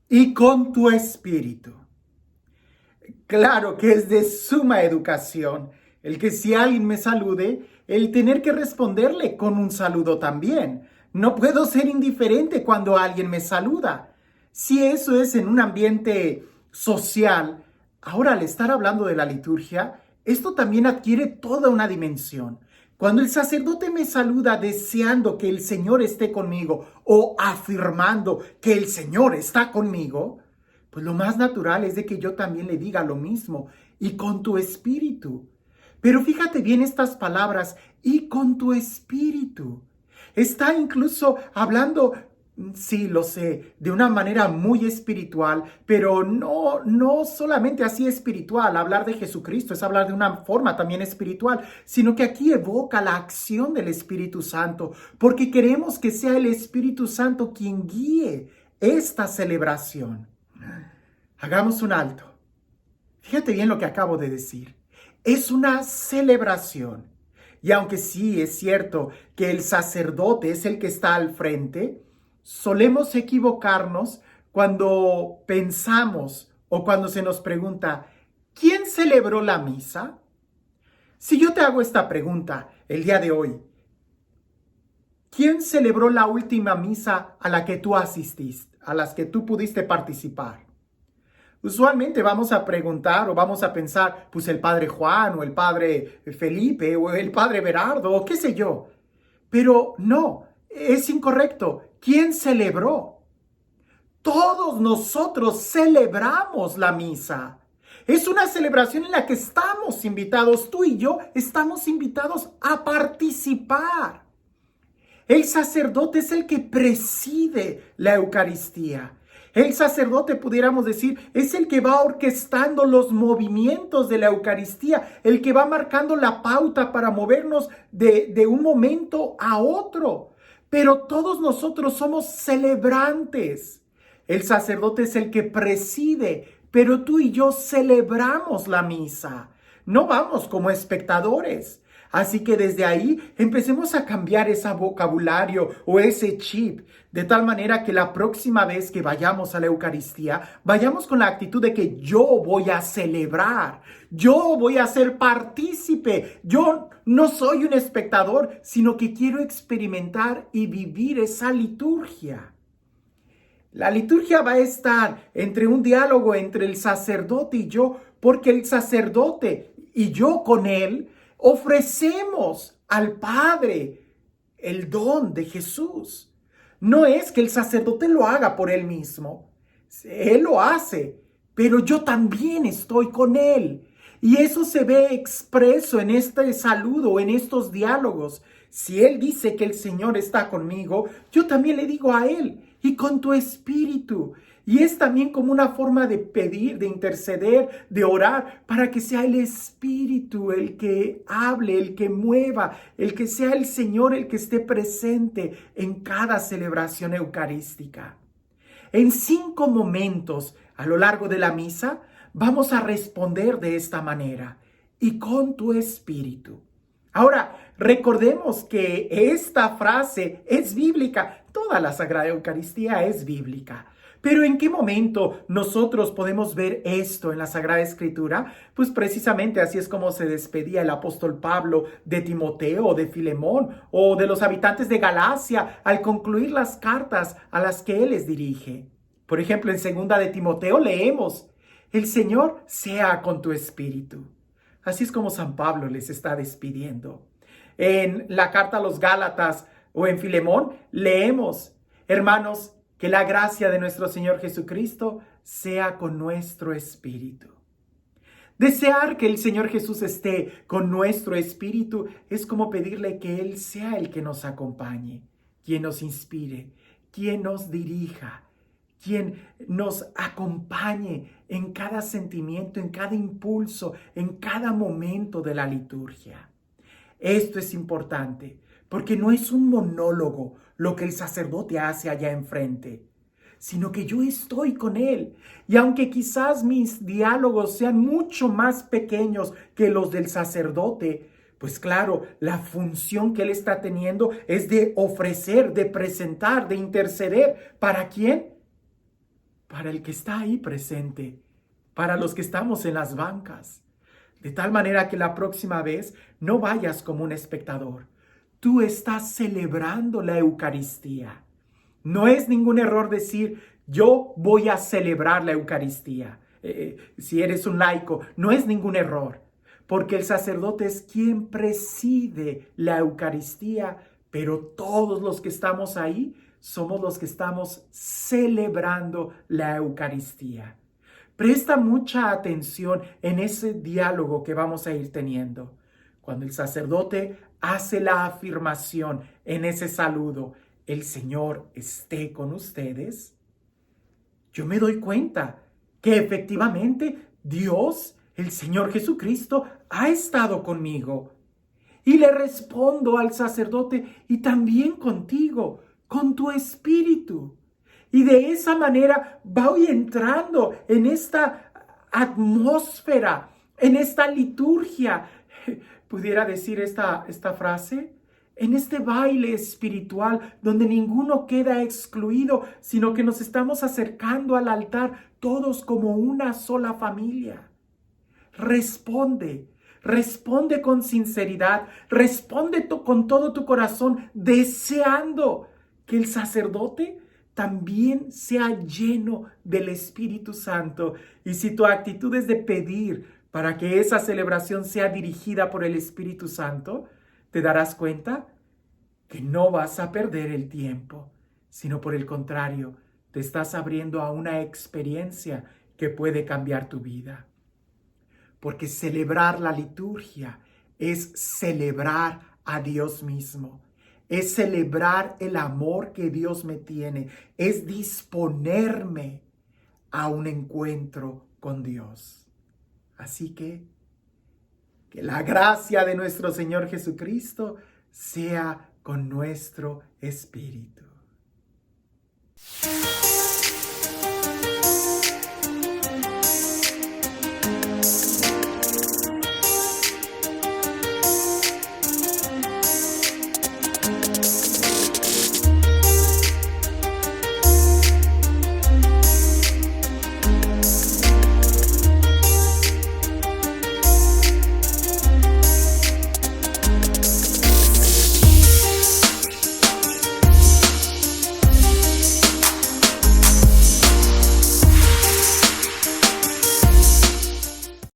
y con tu espíritu. Claro que es de suma educación el que si alguien me salude, el tener que responderle con un saludo también. No puedo ser indiferente cuando alguien me saluda. Si eso es en un ambiente social, ahora al estar hablando de la liturgia, esto también adquiere toda una dimensión. Cuando el sacerdote me saluda deseando que el Señor esté conmigo o afirmando que el Señor está conmigo, pues lo más natural es de que yo también le diga lo mismo, y con tu espíritu. Pero fíjate bien estas palabras, y con tu espíritu. Está incluso hablando, sí, lo sé, de una manera muy espiritual, pero no solamente así espiritual. Hablar de Jesucristo es hablar de una forma también espiritual, sino que aquí evoca la acción del Espíritu Santo, porque queremos que sea el Espíritu Santo quien guíe esta celebración. Hagamos un alto. Fíjate bien lo que acabo de decir. Es una celebración. Y aunque sí es cierto que el sacerdote es el que está al frente, solemos equivocarnos cuando pensamos o cuando se nos pregunta, ¿quién celebró la misa? Si yo te hago esta pregunta el día de hoy, ¿quién celebró la última misa a la que tú asististe, a las que tú pudiste participar? Usualmente vamos a preguntar o vamos a pensar, pues el padre Juan o el padre Felipe o el padre Berardo o qué sé yo. Pero no, es incorrecto. ¿Quién celebró? Todos nosotros celebramos la misa. Es una celebración en la que estamos invitados, tú y yo estamos invitados a participar. El sacerdote es el que preside la Eucaristía. El sacerdote, pudiéramos decir, es el que va orquestando los movimientos de la Eucaristía, el que va marcando la pauta para movernos de un momento a otro. Pero todos nosotros somos celebrantes. El sacerdote es el que preside, pero tú y yo celebramos la misa. No vamos como espectadores. Así que desde ahí empecemos a cambiar ese vocabulario o ese chip, de tal manera que la próxima vez que vayamos a la Eucaristía, vayamos con la actitud de que yo voy a celebrar, yo voy a ser partícipe, yo no soy un espectador, sino que quiero experimentar y vivir esa liturgia. La liturgia va a estar entre un diálogo entre el sacerdote y yo, porque el sacerdote y yo con él ofrecemos al Padre el don de Jesús. No es que el sacerdote lo haga por él mismo, él lo hace, pero yo también estoy con él. Y eso se ve expreso en este saludo, en estos diálogos. Si él dice que el Señor está conmigo, yo también le digo a él, y con tu espíritu. Y es también como una forma de pedir, de interceder, de orar, para que sea el Espíritu el que hable, el que mueva, el que sea el Señor el que esté presente en cada celebración eucarística. En 5 momentos a lo largo de la misa vamos a responder de esta manera, y con tu espíritu. Ahora, recordemos que esta frase es bíblica, toda la Sagrada Eucaristía es bíblica. Pero ¿en qué momento nosotros podemos ver esto en la Sagrada Escritura? Pues precisamente así es como se despedía el apóstol Pablo de Timoteo, de Filemón o de los habitantes de Galacia al concluir las cartas a las que él les dirige. Por ejemplo, en 2 de Timoteo leemos, el Señor sea con tu espíritu. Así es como San Pablo les está despidiendo. En la carta a los Gálatas o en Filemón leemos, hermanos, que la gracia de nuestro Señor Jesucristo sea con nuestro espíritu. Desear que el Señor Jesús esté con nuestro espíritu es como pedirle que Él sea el que nos acompañe, quien nos inspire, quien nos dirija, quien nos acompañe en cada sentimiento, en cada impulso, en cada momento de la liturgia. Esto es importante porque no es un monólogo lo que el sacerdote hace allá enfrente, sino que yo estoy con él. Y aunque quizás mis diálogos sean mucho más pequeños que los del sacerdote, pues claro, la función que él está teniendo es de ofrecer, de presentar, de interceder. ¿Para quién? para el que está ahí presente, para los que estamos en las bancas. De tal manera que la próxima vez no vayas como un espectador. Tú estás celebrando la Eucaristía. No es ningún error decir, yo voy a celebrar la Eucaristía. Si eres un laico, no es ningún error, porque el sacerdote es quien preside la Eucaristía, pero todos los que estamos ahí somos los que estamos celebrando la Eucaristía. Presta mucha atención en ese diálogo que vamos a ir teniendo. Cuando el sacerdote hace la afirmación en ese saludo, el Señor esté con ustedes, yo me doy cuenta que efectivamente Dios, el Señor Jesucristo, ha estado conmigo. Y le respondo al sacerdote, y también contigo, con tu espíritu. Y de esa manera voy entrando en esta atmósfera, en esta liturgia. ¿Pudiera decir esta frase? En este baile espiritual donde ninguno queda excluido, sino que nos estamos acercando al altar todos como una sola familia. Responde con sinceridad, responde con todo tu corazón, deseando que el sacerdote también sea lleno del Espíritu Santo. Y si tu actitud es de pedir para que esa celebración sea dirigida por el Espíritu Santo, te darás cuenta que no vas a perder el tiempo, sino por el contrario, te estás abriendo a una experiencia que puede cambiar tu vida. Porque celebrar la liturgia es celebrar a Dios mismo, es celebrar el amor que Dios me tiene, es disponerme a un encuentro con Dios. Así que la gracia de nuestro Señor Jesucristo sea con nuestro espíritu.